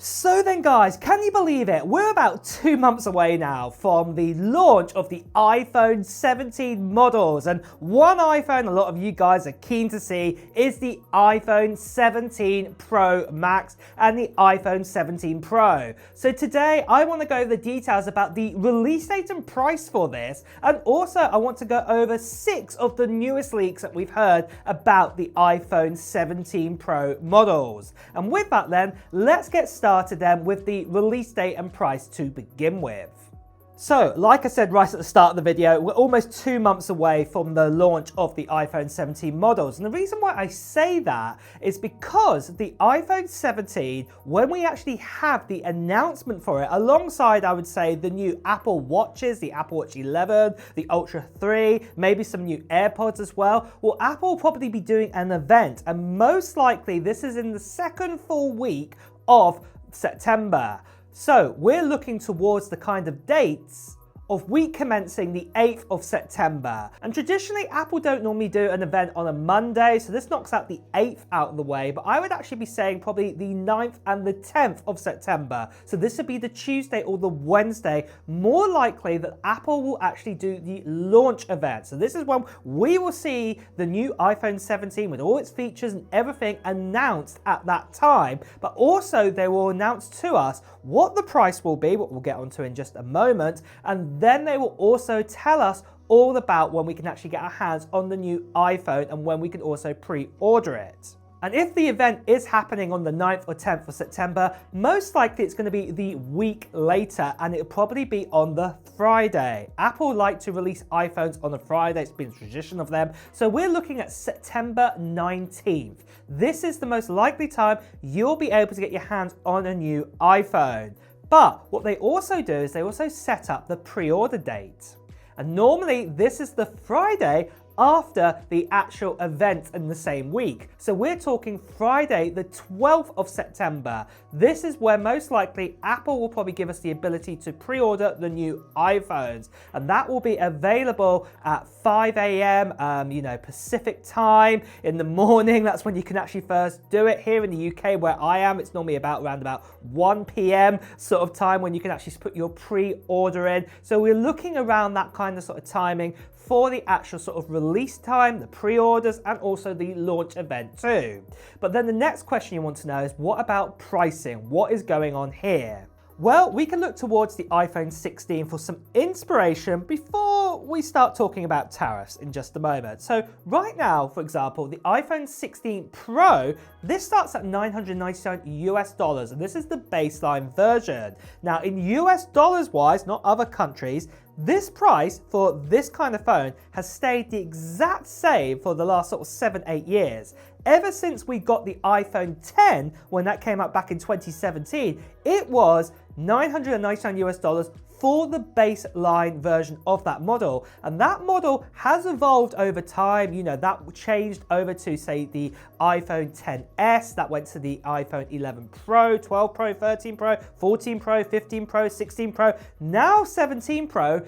So then guys, can you believe it? We're about 2 months away now from the launch of the iPhone 17 models, and one iPhone a lot of you guys are keen to see is the iPhone 17 Pro Max and the iPhone 17 Pro. So today I want to go over the details about the release date and price for this, and also I want to go over 6 of the newest leaks that we've heard about the iPhone 17 Pro models. And with that then, let's get started then with the release date and price to begin with. So, like I said right at the start of the video, we're almost 2 months away from the launch of the iPhone 17 models. And the reason why I say that is because the iPhone 17, when we actually have the announcement for it, alongside, I would say, the new Apple Watches, the Apple Watch 11, the Ultra 3, maybe some new AirPods as well, well, Apple will probably be doing an event. And most likely, this is in the second full week of September. So we're looking towards the kind of dates of week commencing the 8th of September. And traditionally, Apple don't normally do an event on a Monday, so this knocks out the 8th out of the way, but I would actually be saying probably the 9th and the 10th of September. So this would be the Tuesday or the Wednesday, more likely that Apple will actually do the launch event. So this is when we will see the new iPhone 17 with all its features and everything announced at that time, but also they will announce to us what the price will be, what we'll get onto in just a moment, and then they will also tell us all about when we can actually get our hands on the new iPhone and when we can also pre-order it. And if the event is happening on the 9th or 10th of September, most likely it's going to be the week later, and it'll probably be on the Friday. Apple like to release iPhones on a Friday, it's been a tradition of them. So we're looking at September 19th. This is the most likely time you'll be able to get your hands on a new iPhone. But what they also do is they also set up the pre-order date. And normally this is the Friday after the actual event in the same week. So we're talking Friday, the 12th of September. This is where most likely Apple will probably give us the ability to pre-order the new iPhones. And that will be available at 5 a.m. Pacific time in the morning. That's when you can actually first do it. Here in the UK where I am, it's normally around 1 p.m. sort of time when you can actually put your pre-order in. So we're looking around that kind of sort of timing for the actual sort of release time, the pre-orders, and also the launch event too. But then the next question you want to know is, what about pricing? What is going on here? Well, we can look towards the iPhone 16 for some inspiration before we start talking about tariffs in just a moment. So right now, for example, the iPhone 16 Pro, this starts at $999 US, and this is the baseline version. Now in US dollars wise, not other countries, this price for this kind of phone has stayed the exact same for the last sort of 7-8 years. Ever since we got the iPhone 10, when that came out back in 2017, it was $999 US for the baseline version of that model. And that model has evolved over time. You know, that changed over to, say, the iPhone XS, that went to the iPhone 11 Pro, 12 Pro, 13 Pro, 14 Pro, 15 Pro, 16 Pro, now 17 Pro.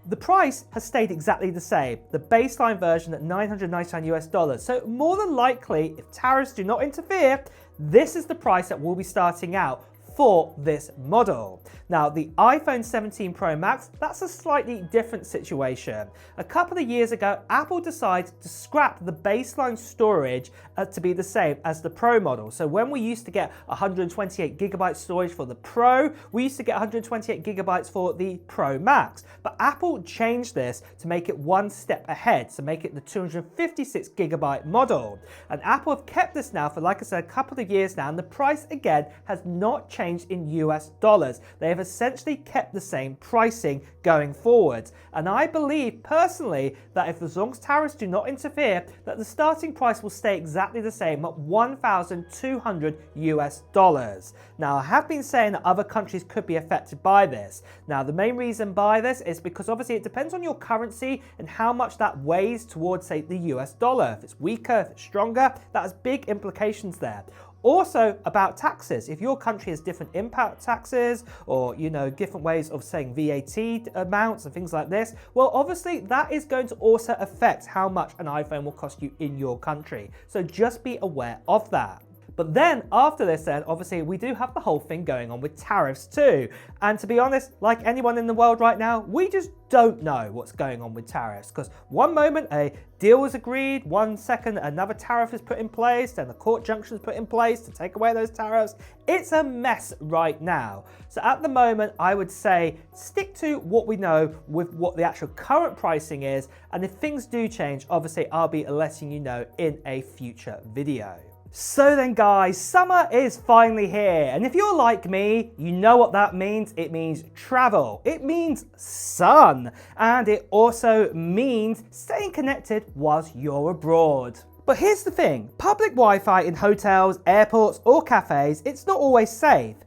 The price has stayed exactly the same, the baseline version at $999 US. So more than likely, if tariffs do not interfere, this is the price that we'll be starting out for this model. Now, the iPhone 17 Pro Max, that's a slightly different situation. A couple of years ago, Apple decided to scrap the baseline storage to be the same as the Pro model. So when we used to get 128 gigabyte storage for the Pro, we used to get 128 gigabytes for the Pro Max. But Apple changed this to make it one step ahead, to make it the 256 gigabyte model. And Apple have kept this now for, like I said, a couple of years now, and the price again has not changed in US dollars. They have essentially kept the same pricing going forward. And I believe personally that if, as long as tariffs do not interfere, that the starting price will stay exactly the same at $1,200 US. Now, I have been saying that other countries could be affected by this. Now, the main reason by this is because obviously it depends on your currency and how much that weighs towards, say, the US dollar. If it's weaker, if it's stronger, that has big implications there. Also about taxes. If your country has different impact taxes or, different ways of saying VAT amounts and things like this, well, obviously that is going to also affect how much an iPhone will cost you in your country. So just be aware of that. But then after this then, obviously we do have the whole thing going on with tariffs too. And to be honest, like anyone in the world right now, we just don't know what's going on with tariffs, because one moment a deal is agreed, one second another tariff is put in place, then the court junction is put in place to take away those tariffs. It's a mess right now. So at the moment, I would say stick to what we know with what the actual current pricing is, and if things do change, obviously I'll be letting you know in a future video. So then guys, summer is finally here, and if you're like me, you know what that means. It means travel, it means sun, and it also means staying connected whilst you're abroad. But here's the thing, public Wi-Fi in hotels, airports or cafes, it's not always safe.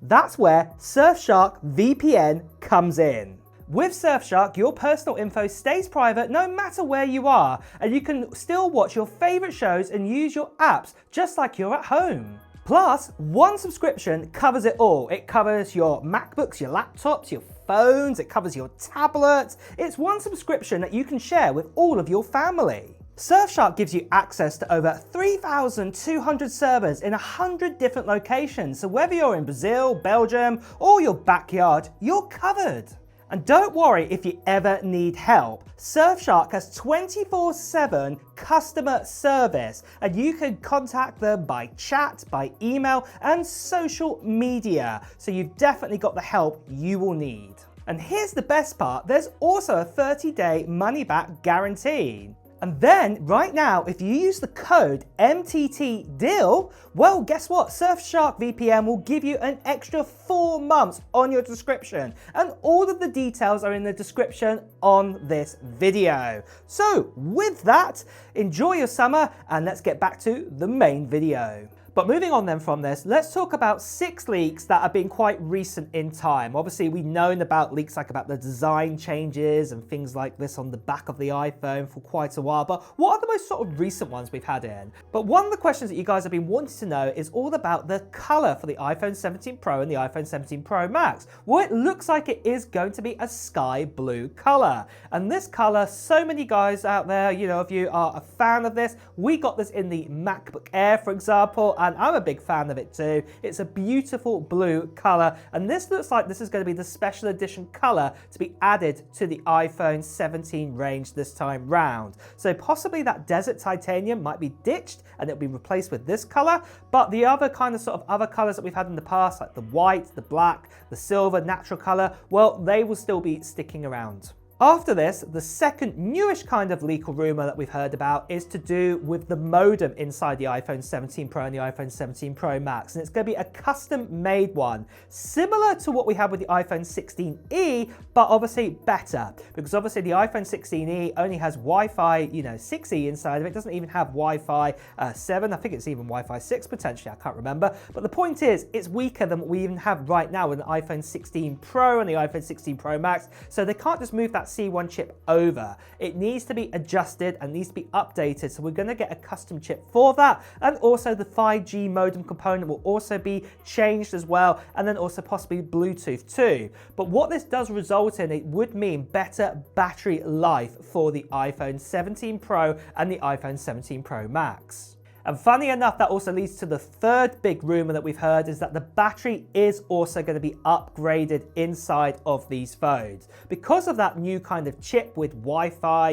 That's where Surfshark VPN comes in. With Surfshark, your personal info stays private no matter where you are, and you can still watch your favorite shows and use your apps just like you're at home. Plus, one subscription covers it all. It covers your MacBooks, your laptops, your phones, it covers your tablets. It's one subscription that you can share with all of your family. Surfshark gives you access to over 3,200 servers in 100 different locations, so whether you're in Brazil, Belgium, or your backyard, you're covered. And don't worry if you ever need help. Surfshark has 24/7 customer service, and you can contact them by chat, by email, and social media. So you've definitely got the help you will need. And here's the best part, there's also a 30-day money-back guarantee. And then, right now, if you use the code MTTDEAL, well, guess what? Surfshark VPN will give you an extra 4 months on your subscription. And all of the details are in the description on this video. So, with that, enjoy your summer, and let's get back to the main video. But moving on then from this, let's talk about 6 leaks that have been quite recent in time. Obviously, we've known about leaks like about the design changes and things like this on the back of the iPhone for quite a while, but what are the most sort of recent ones we've had in? But one of the questions that you guys have been wanting to know is all about the color for the iPhone 17 Pro and the iPhone 17 Pro Max. Well, it looks like it is going to be a sky blue color. And this color, so many guys out there, you know, if you are a fan of this, we got this in the MacBook Air, for example, and I'm a big fan of it too. It's a beautiful blue color, and this looks like this is going to be the special edition color to be added to the iPhone 17 range this time round. So possibly that desert titanium might be ditched and it'll be replaced with this color, but the other kind of sort of other colors that we've had in the past, like the white, the black, the silver, natural color, well, they will still be sticking around. After this, the second newish kind of leak or rumor that we've heard about is to do with the modem inside the iPhone 17 Pro and the iPhone 17 Pro Max. And it's going to be a custom made one, similar to what we had with the iPhone 16e, but obviously better. Because obviously the iPhone 16e only has Wi-Fi, 6E inside of it. It doesn't even have Wi-Fi 7. I think it's even Wi-Fi 6 potentially, I can't remember. But the point is, it's weaker than what we even have right now with the iPhone 16 Pro and the iPhone 16 Pro Max. So they can't just move that C1 chip over. It needs to be adjusted and needs to be updated. So we're going to get a custom chip for that. And also the 5G modem component will also be changed as well. And then also possibly Bluetooth too. But what this does result in, it would mean better battery life for the iPhone 17 Pro and the iPhone 17 Pro Max. And funny enough, that also leads to the third big rumor that we've heard, is that the battery is also going to be upgraded inside of these phones. Because of that new kind of chip with Wi-Fi,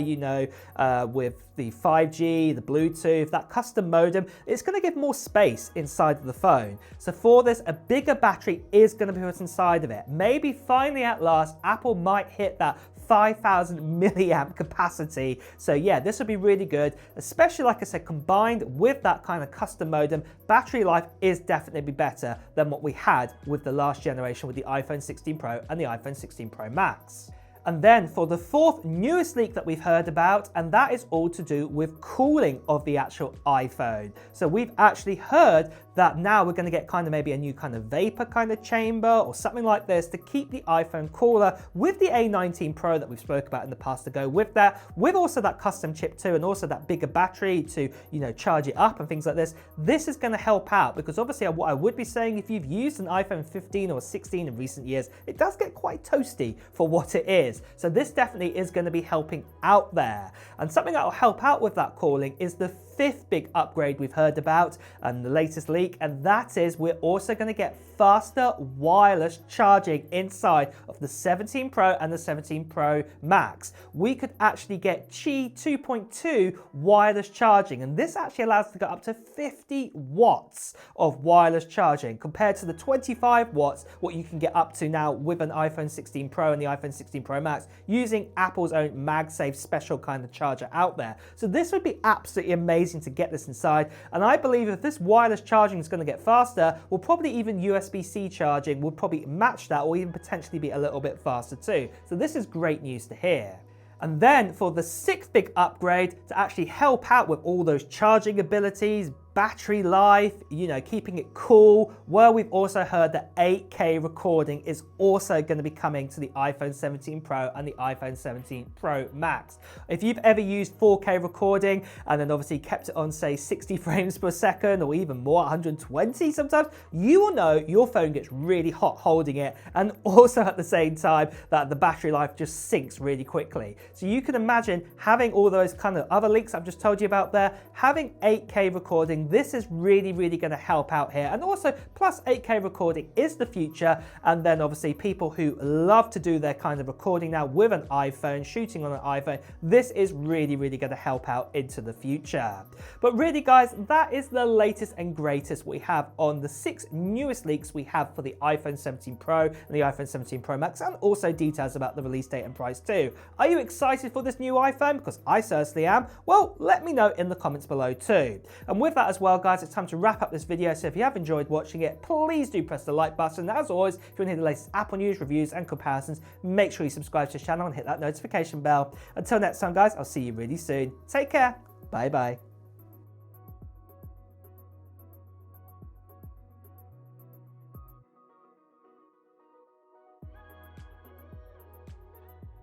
with the 5G, the Bluetooth, that custom modem, it's going to give more space inside of the phone. So for this, a bigger battery is going to be put inside of it. Maybe finally at last, Apple might hit that 5,000 milliamp capacity. So yeah, this would be really good, especially like I said, combined with that kind of custom modem, battery life is definitely better than what we had with the last generation with the iPhone 16 Pro and the iPhone 16 Pro Max. And then for the fourth newest leak that we've heard about, and that is all to do with cooling of the actual iPhone. So we've actually heard that now we're going to get kind of maybe a new kind of vapor kind of chamber or something like this to keep the iPhone cooler with the A19 Pro that we've spoke about in the past to go with that, with also that custom chip too, and also that bigger battery to, charge it up and things like this. This is going to help out because obviously what I would be saying, if you've used an iPhone 15 or 16 in recent years, it does get quite toasty for what it is. So this definitely is going to be helping out there. And something that will help out with that cooling is the fifth big upgrade we've heard about and the latest leak, and that is we're also going to get faster wireless charging inside of the 17 Pro and the 17 Pro Max. We could actually get Qi 2.2 wireless charging, and this actually allows us to go up to 50 watts of wireless charging compared to the 25 watts what you can get up to now with an iPhone 16 Pro and the iPhone 16 Pro Max using Apple's own MagSafe special kind of charger out there. So this would be absolutely amazing to get this inside, and I believe if this wireless charging is going to get faster, we'll probably even USB-C charging will probably match that or even potentially be a little bit faster too. So this is great news to hear. And then for the sixth big upgrade to actually help out with all those charging abilities, battery life, you know, keeping it cool, well, we've also heard that 8K recording is also going to be coming to the iPhone 17 Pro and the iPhone 17 Pro Max. If you've ever used 4K recording and then obviously kept it on, say, 60 frames per second or even more, 120 sometimes, you will know your phone gets really hot holding it, and also at the same time that the battery life just sinks really quickly. So you can imagine having all those kind of other leaks I've just told you about there, having 8K recording, this is really going to help out here. And also, plus 8K recording is the future. And then obviously people who love to do their kind of recording now with an iPhone, shooting on an iPhone, this is really going to help out into the future. But really guys, that is the latest and greatest we have on the 6 newest leaks we have for the iPhone 17 Pro and the iPhone 17 Pro Max, and also details about the release date and price too. Are you excited for this new iPhone? Because I certainly am. Well, let me know in the comments below too. And with that as well, guys, it's time to wrap up this video. So if you have enjoyed watching it, please do press the like button. As always, if you want to hear the latest Apple news, reviews and comparisons, make sure you subscribe to the channel and hit that notification bell. Until next time, guys, I'll see you really soon. Take care. Bye bye.